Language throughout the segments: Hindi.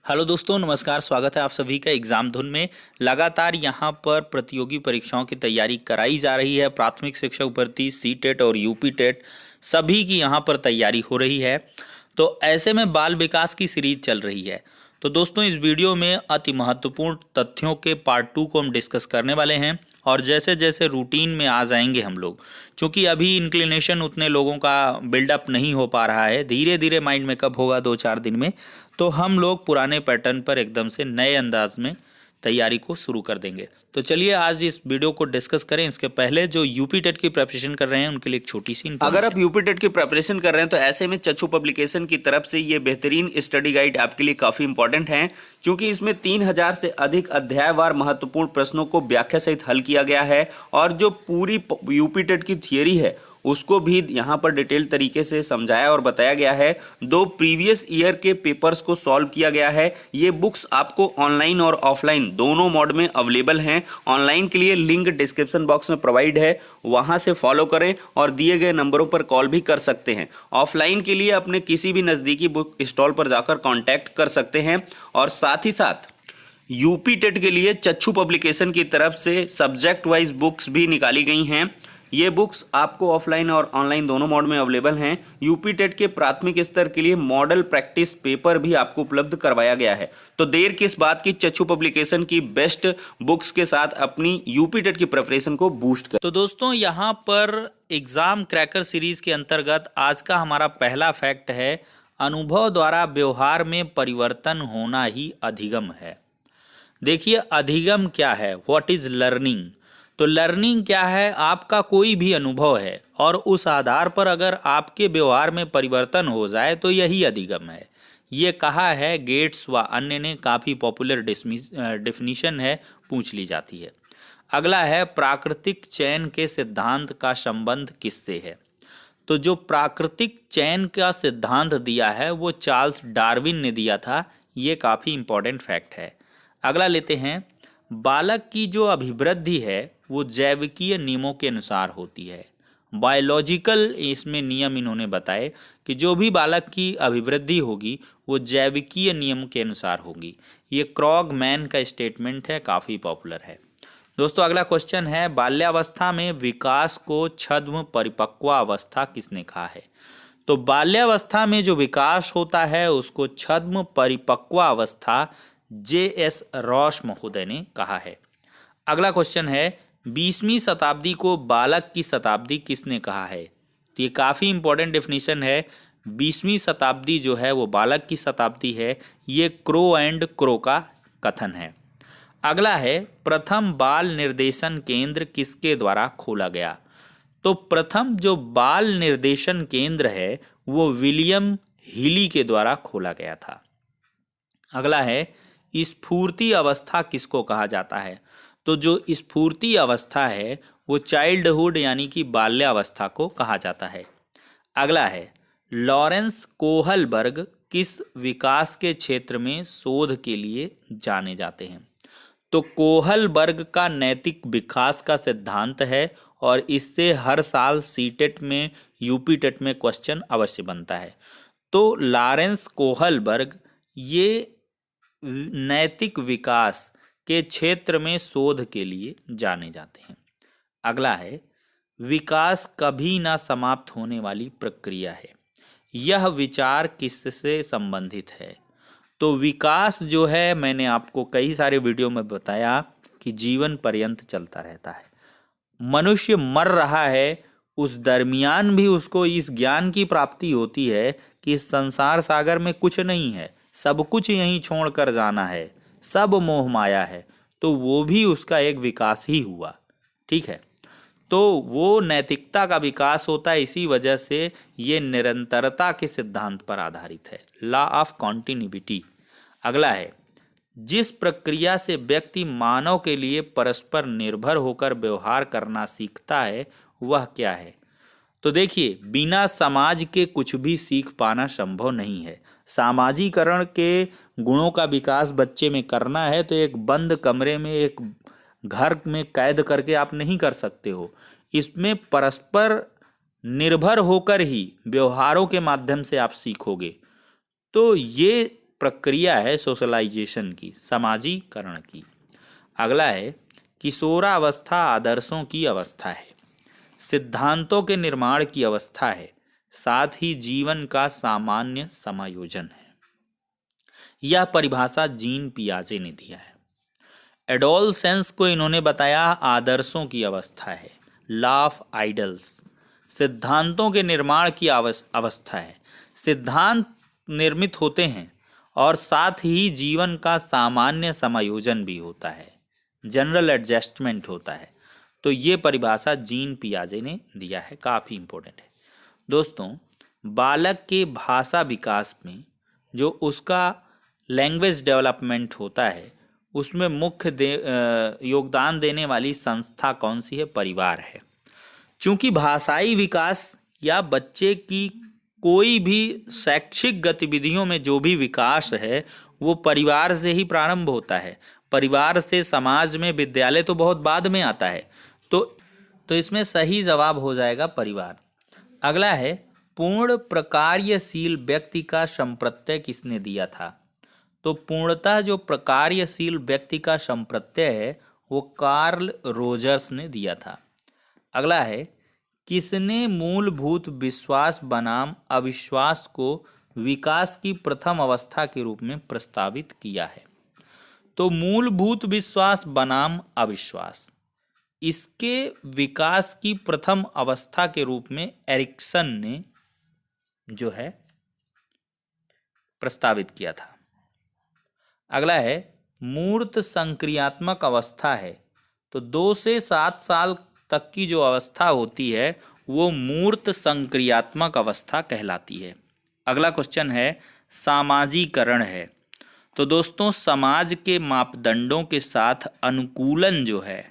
हेलो दोस्तों, नमस्कार। स्वागत है आप सभी का एग्जाम धुन में। लगातार यहाँ पर प्रतियोगी परीक्षाओं की तैयारी कराई जा रही है। प्राथमिक शिक्षक भर्ती, सी टेट और यूपी टेट सभी की यहाँ पर तैयारी हो रही है। तो ऐसे में बाल विकास की सीरीज चल रही है। तो दोस्तों, इस वीडियो में अति महत्वपूर्ण तथ्यों के पार्ट 2 को हम डिस्कस करने वाले हैं। और जैसे जैसे रूटीन में आ जाएंगे हम लोग, क्योंकि अभी इंक्लिनेशन उतने लोगों का बिल्डअप नहीं हो पा रहा है, धीरे धीरे माइंड मेकअप होगा 2-4 दिन में। तो हम लोग पुराने पैटर्न पर एकदम से नए अंदाज में तैयारी को शुरू कर देंगे। तो चलिए आज इस वीडियो को डिस्कस करें। इसके पहले जो यूपी टेट की प्रिपरेशन कर रहे हैं उनके लिए एक छोटी सी अगर इन्फॉर्मेशन। आप यूपी टेट की प्रिपरेशन कर रहे हैं तो ऐसे में चच्चू पब्लिकेशन की तरफ से ये बेहतरीन स्टडी गाइड आपके लिए काफ़ी इंपॉर्टेंट है, क्योंकि इसमें 3000 से अधिक अध्यायवार महत्वपूर्ण प्रश्नों को व्याख्या सहित हल किया गया है। और जो पूरी यूपी टेट की थियरी है उसको भी यहाँ पर डिटेल तरीके से समझाया और बताया गया है। 2 प्रीवियस ईयर के पेपर्स को सॉल्व किया गया है। ये बुक्स आपको ऑनलाइन और ऑफलाइन दोनों मोड में अवेलेबल हैं। ऑनलाइन के लिए लिंक डिस्क्रिप्शन बॉक्स में प्रोवाइड है, वहाँ से फॉलो करें और दिए गए नंबरों पर कॉल भी कर सकते हैं। ऑफलाइन के लिए अपने किसी भी नज़दीकी बुक स्टॉल पर जाकर कॉन्टैक्ट कर सकते हैं। और साथ ही साथ यूपी टेट के लिए चच्चू पब्लिकेशन की तरफ से सब्जेक्ट वाइज बुक्स भी निकाली गई हैं। ये बुक्स आपको ऑफलाइन और ऑनलाइन दोनों मोड में अवेलेबल हैं। यूपी टेट के प्राथमिक स्तर के लिए मॉडल प्रैक्टिस पेपर भी आपको उपलब्ध करवाया गया है। तो देर किस बात की, चच्चू पब्लिकेशन की बेस्ट बुक्स के साथ अपनी यूपी टेट की प्रिपरेशन को बूस्ट कर। तो दोस्तों, यहाँ पर एग्जाम क्रैकर सीरीज के अंतर्गत आज का हमारा पहला फैक्ट है, अनुभव द्वारा व्यवहार में परिवर्तन होना ही अधिगम है। देखिए, अधिगम क्या है, व्हाट इज लर्निंग। तो लर्निंग क्या है, आपका कोई भी अनुभव है और उस आधार पर अगर आपके व्यवहार में परिवर्तन हो जाए तो यही अधिगम है। ये कहा है गेट्स व अन्य ने, काफ़ी पॉपुलर डेफिनेशन है, पूछ ली जाती है। अगला है, प्राकृतिक चयन के सिद्धांत का संबंध किससे है। तो जो प्राकृतिक चयन का सिद्धांत दिया है वो चार्ल्स डार्विन ने दिया था। ये काफ़ी इंपॉर्टेंट फैक्ट है। अगला लेते हैं, बालक की जो अभिवृद्धि है वो जैविकीय नियमों के अनुसार होती है। बायोलॉजिकल इसमें नियम इन्होंने बताए कि जो भी बालक की अभिवृद्धि होगी वो जैविकीय नियम के अनुसार होगी। ये क्रॉगमैन का स्टेटमेंट है, काफ़ी पॉपुलर है। दोस्तों, अगला क्वेश्चन है, बाल्यावस्था में विकास को छद्म परिपक्वावस्था किसने कहा है। तो बाल्यावस्था में जो विकास होता है उसको छद्म परिपक्वावस्था J.S. रॉस महोदय ने कहा है। अगला क्वेश्चन है, 20वीं शताब्दी को बालक की शताब्दी किसने कहा है। तो ये काफ़ी इंपॉर्टेंट डेफिनेशन है। 20वीं शताब्दी जो है वो बालक की शताब्दी है। ये क्रो एंड क्रो का कथन है। अगला है, प्रथम बाल निर्देशन केंद्र किसके द्वारा खोला गया। तो प्रथम जो बाल निर्देशन केंद्र है वो विलियम हीली के द्वारा खोला गया था। अगला है, स्फूर्ति अवस्था किसको कहा जाता है। तो जो स्फूर्ति अवस्था है वो चाइल्डहुड यानी कि बाल्यावस्था को कहा जाता है। अगला है, लॉरेंस कोहलबर्ग किस विकास के क्षेत्र में शोध के लिए जाने जाते हैं। तो कोहलबर्ग का नैतिक विकास का सिद्धांत है और इससे हर साल सीटेट में, यूपी टेट में क्वेश्चन अवश्य बनता है। तो लॉरेंस कोहलबर्ग ये नैतिक विकास के क्षेत्र में शोध के लिए जाने जाते हैं। अगला है, विकास कभी ना समाप्त होने वाली प्रक्रिया है। यह विचार किससे संबंधित है। तो विकास जो है, मैंने आपको कई सारे वीडियो में बताया कि जीवन पर्यंत चलता रहता है। मनुष्य मर रहा है उस दरमियान भी उसको इस ज्ञान की प्राप्ति होती है कि इस संसार सागर में कुछ नहीं है, सब कुछ यहीं छोड़ कर जाना है, सब मोह माया है। तो वो भी उसका एक विकास ही हुआ। ठीक है, तो वो नैतिकता का विकास होता है। इसी वजह से ये निरंतरता के सिद्धांत पर आधारित है, लॉ ऑफ कॉन्टिन्यूटी। अगला है, जिस प्रक्रिया से व्यक्ति मानव के लिए परस्पर निर्भर होकर व्यवहार करना सीखता है वह क्या है। तो देखिए, बिना समाज के कुछ भी सीख पाना संभव नहीं है। सामाजिकरण के गुणों का विकास बच्चे में करना है तो एक बंद कमरे में, एक घर में कैद करके आप नहीं कर सकते हो। इसमें परस्पर निर्भर होकर ही व्यवहारों के माध्यम से आप सीखोगे। तो ये प्रक्रिया है सोशलाइजेशन की, समाजीकरण की। अगला है किशोरावस्था आदर्शों की अवस्था है, सिद्धांतों के निर्माण की अवस्था है, साथ ही जीवन का सामान्य समायोजन है। यह परिभाषा जीन पियाजे ने दिया है। एडोलसेंस को इन्होंने बताया आदर्शों की अवस्था है, लॉ ऑफ आइडल्स। सिद्धांतों के निर्माण की अवस्था है, सिद्धांत निर्मित होते हैं और साथ ही जीवन का सामान्य समायोजन भी होता है, जनरल एडजस्टमेंट होता है। तो ये परिभाषा जीन पियाजे ने दिया है, काफ़ी इम्पोर्टेंट है। दोस्तों, बालक के भाषा विकास में जो उसका लैंग्वेज डेवलपमेंट होता है उसमें मुख्य योगदान देने वाली संस्था कौन सी है? परिवार है। क्योंकि भाषाई विकास या बच्चे की कोई भी शैक्षिक गतिविधियों में जो भी विकास है वो परिवार से ही प्रारंभ होता है। परिवार से समाज में, विद्यालय तो बहुत बाद में आता है। तो इसमें सही जवाब हो जाएगा परिवार। अगला है पूर्ण प्रकार्यशील व्यक्ति का संप्रत्यय किसने दिया था? तो पूर्णतः जो प्रकार्यशील व्यक्ति का संप्रत्यय है वो कार्ल रोजर्स ने दिया था। अगला है किसने मूलभूत विश्वास बनाम अविश्वास को विकास की प्रथम अवस्था के रूप में प्रस्तावित किया है? तो मूलभूत विश्वास बनाम अविश्वास, इसके विकास की प्रथम अवस्था के रूप में एरिक्सन ने जो है प्रस्तावित किया था। अगला है मूर्त संक्रियात्मक अवस्था है। तो 2 से 7 साल तक की जो अवस्था होती है वो मूर्त संक्रियात्मक अवस्था कहलाती है। अगला क्वेश्चन है सामाजीकरण है। तो दोस्तों, समाज के मापदंडों के साथ अनुकूलन जो है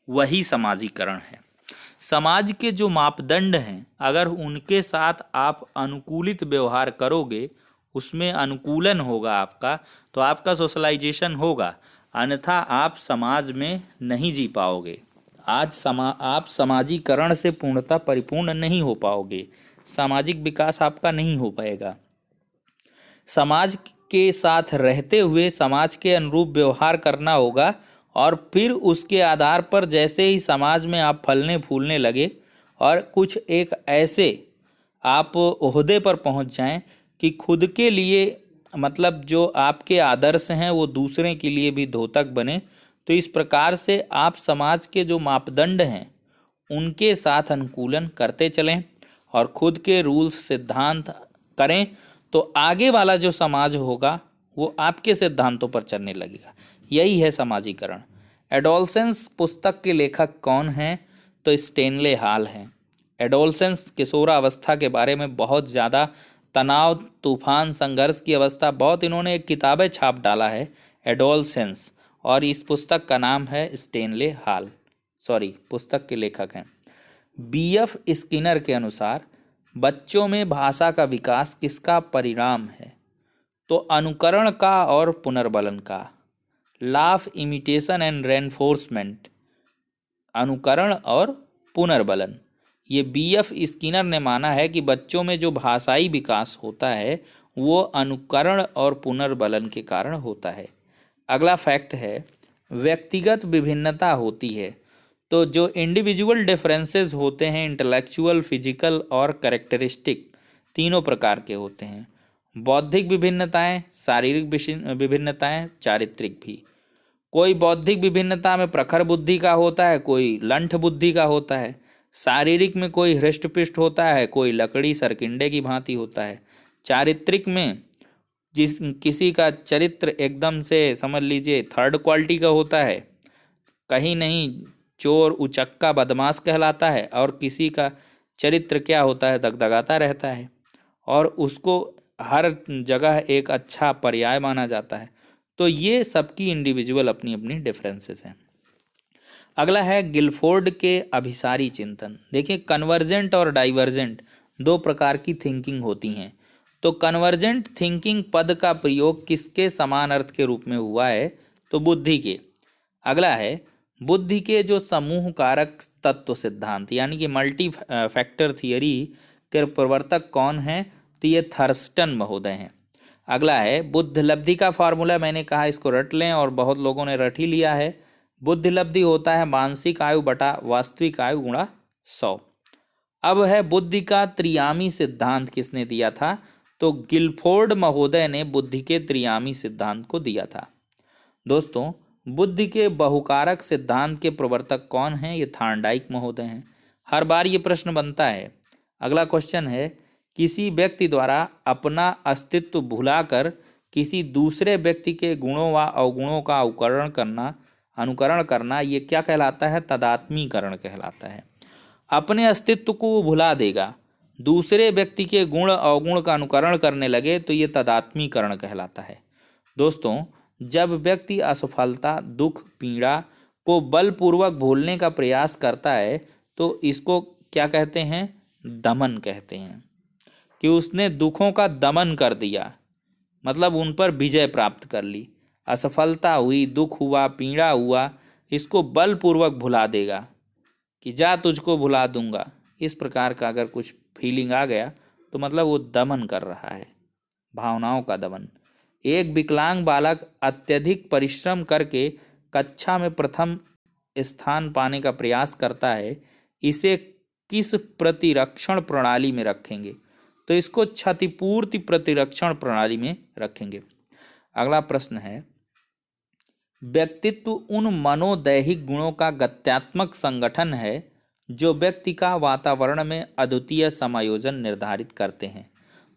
वही समाजीकरण है। समाज के जो मापदंड हैं अगर उनके साथ आप अनुकूलित व्यवहार करोगे, उसमें अनुकूलन होगा आपका, तो आपका सोशलाइजेशन होगा, अन्यथा आप समाज में नहीं जी पाओगे। आप समाजीकरण से पूर्णतः परिपूर्ण नहीं हो पाओगे, सामाजिक विकास आपका नहीं हो पाएगा। समाज के साथ रहते हुए समाज के अनुरूप व्यवहार करना होगा और फिर उसके आधार पर जैसे ही समाज में आप फलने फूलने लगे और कुछ एक ऐसे आप ओहदे पर पहुंच जाएं कि खुद के लिए, मतलब जो आपके आदर्श हैं वो दूसरे के लिए भी द्योतक बने, तो इस प्रकार से आप समाज के जो मापदंड हैं उनके साथ अनुकूलन करते चलें और खुद के रूल्स सिद्धांत करें, तो आगे वाला जो समाज होगा वो आपके सिद्धांतों पर चलने लगेगा। यही है समाजीकरण। एडोलसेंस पुस्तक के लेखक कौन हैं? तो स्टेनले हाल हैं। एडोलसेंस किशोरावस्था के बारे में बहुत ज़्यादा तनाव, तूफान, संघर्ष की अवस्था, बहुत इन्होंने एक किताबें छाप डाला है एडोलसेंस, और इस पुस्तक का नाम है स्टेनले हाल। पुस्तक के लेखक हैं। बीएफ स्किनर के अनुसार बच्चों में भाषा का विकास किसका परिणाम है? तो अनुकरण का और पुनर्बलन का। Law of imitation and reinforcement, अनुकरण और पुनर्बलन। ये बीएफ स्किनर ने माना है कि बच्चों में जो भाषाई विकास होता है वो अनुकरण और पुनर्बलन के कारण होता है। अगला फैक्ट है व्यक्तिगत विभिन्नता होती है। तो जो इंडिविजुअल डिफरेंसेस होते हैं, इंटेलेक्चुअल, फिजिकल और कैरेक्टरिस्टिक, तीनों प्रकार के होते हैं। बौद्धिक विभिन्नताएं, शारीरिक विभिन्नताएं, चारित्रिक भी। कोई बौद्धिक विभिन्नता में प्रखर बुद्धि का होता है, कोई लंठ बुद्धि का होता है। शारीरिक में कोई हृष्टपुष्ट होता है, कोई लकड़ी सरकिंडे की भांति होता है। चारित्रिक में किसी का चरित्र एकदम से समझ लीजिए थर्ड क्वालिटी का होता है, कहीं नहीं चोर, उचक्का, बदमाश कहलाता है, और किसी का चरित्र क्या होता है, दगदगाता रहता है और उसको हर जगह एक अच्छा पर्याय माना जाता है। तो ये सबकी इंडिविजुअल अपनी अपनी डिफरेंसेस हैं। अगला है गिलफोर्ड के अभिसारी चिंतन। देखिए, कन्वर्जेंट और डाइवर्जेंट 2 प्रकार की थिंकिंग होती हैं। तो कन्वर्जेंट थिंकिंग पद का प्रयोग किसके समान अर्थ के रूप में हुआ है? तो बुद्धि के। अगला है बुद्धि के जो समूह कारक तत्व सिद्धांत यानी कि मल्टी फैक्टर थियरी के प्रवर्तक कौन हैं? तो ये थर्स्टन महोदय हैं। अगला है बुद्ध लब्धि का फॉर्मूला, मैंने कहा इसको रट लें और बहुत लोगों ने रट ही लिया है। बुद्ध लब्धि होता है मानसिक आयु बटा वास्तविक आयु गुणा 100। अब है बुद्धि का त्रियामी सिद्धांत किसने दिया था? तो गिलफोर्ड महोदय ने बुद्धि के त्रियामी सिद्धांत को दिया था। दोस्तों, बुद्धि के बहुकारक सिद्धांत के प्रवर्तक कौन हैं? ये थॉर्नडाइक महोदय हैं। हर बार ये प्रश्न बनता है। अगला क्वेश्चन है, किसी व्यक्ति द्वारा अपना अस्तित्व भुलाकर किसी दूसरे व्यक्ति के गुणों व अवगुणों का अनुकरण करना ये क्या कहलाता है? तादात्म्यीकरण कहलाता है। अपने अस्तित्व को वो भुला देगा, दूसरे व्यक्ति के गुण अवगुण का अनुकरण करने लगे तो ये तादात्म्यीकरण कहलाता है। दोस्तों, जब व्यक्ति असफलता, दुख, पीड़ा को बलपूर्वक भूलने का प्रयास करता है तो इसको क्या कहते हैं? दमन कहते हैं। कि उसने दुखों का दमन कर दिया, मतलब उन पर विजय प्राप्त कर ली। असफलता हुई, दुख हुआ, पीड़ा हुआ, इसको बलपूर्वक भुला देगा कि जा तुझको भुला दूंगा। इस प्रकार का अगर कुछ फीलिंग आ गया तो मतलब वो दमन कर रहा है, भावनाओं का दमन। एक विकलांग बालक अत्यधिक परिश्रम करके कक्षा में प्रथम स्थान पाने का प्रयास करता है, इसे किस प्रतिरक्षण प्रणाली में रखेंगे? तो इसको क्षतिपूर्ति प्रतिरक्षण प्रणाली में रखेंगे। अगला प्रश्न है, व्यक्तित्व उन मनोदैहिक गुणों का गत्यात्मक संगठन है जो व्यक्ति का वातावरण में अद्वितीय समायोजन निर्धारित करते हैं।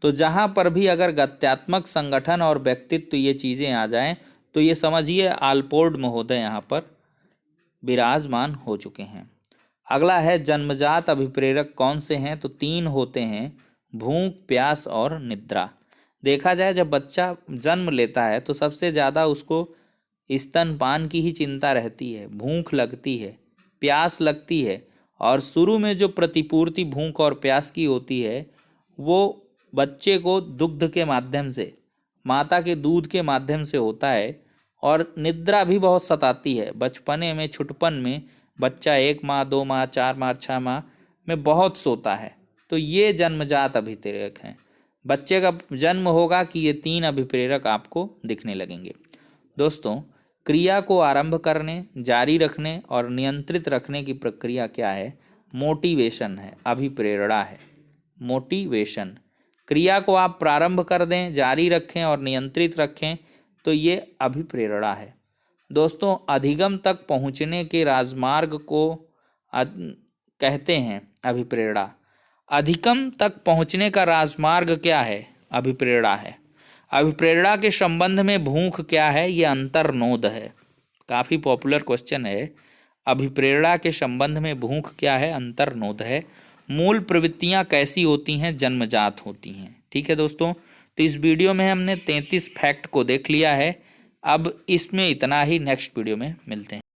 तो जहाँ पर भी अगर गत्यात्मक संगठन और व्यक्तित्व ये चीज़ें आ जाएं तो ये समझिए आलपोर्ट महोदय यहाँ पर विराजमान हो चुके हैं। अगला है, जन्मजात अभिप्रेरक कौन से हैं? तो 3 होते हैं, भूख, प्यास और निद्रा। देखा जाए जब बच्चा जन्म लेता है तो सबसे ज़्यादा उसको स्तनपान की ही चिंता रहती है, भूख लगती है, प्यास लगती है, और शुरू में जो प्रतिपूर्ति भूख और प्यास की होती है वो बच्चे को दुग्ध के माध्यम से, माता के दूध के माध्यम से होता है। और निद्रा भी बहुत सताती है। बचपने में, छुटपन में बच्चा 1 माह, 2 माह, 4 माह, 6 माह में बहुत सोता है। तो ये जन्मजात अभिप्रेरक हैं। बच्चे का जन्म होगा कि ये 3 अभिप्रेरक आपको दिखने लगेंगे। दोस्तों, क्रिया को आरंभ करने, जारी रखने और नियंत्रित रखने की प्रक्रिया क्या है? मोटिवेशन है, अभिप्रेरणा है। मोटिवेशन, क्रिया को आप प्रारंभ कर दें, जारी रखें और नियंत्रित रखें तो ये अभिप्रेरणा है। दोस्तों, अधिगम तक पहुँचने के राजमार्ग को कहते हैं अभिप्रेरणा। अधिगम तक पहुँचने का राजमार्ग क्या है? अभिप्रेरणा है। अभिप्रेरणा के संबंध में भूख क्या है? ये अंतर्नोद है। काफ़ी पॉपुलर क्वेश्चन है। अभिप्रेरणा के संबंध में भूख क्या है? अंतर्नोद है। मूल प्रवृत्तियाँ कैसी होती हैं? जन्मजात होती हैं। ठीक है दोस्तों, तो इस वीडियो में हमने 33 फैक्ट को देख लिया है। अब इसमें इतना ही, नेक्स्ट वीडियो में मिलते हैं।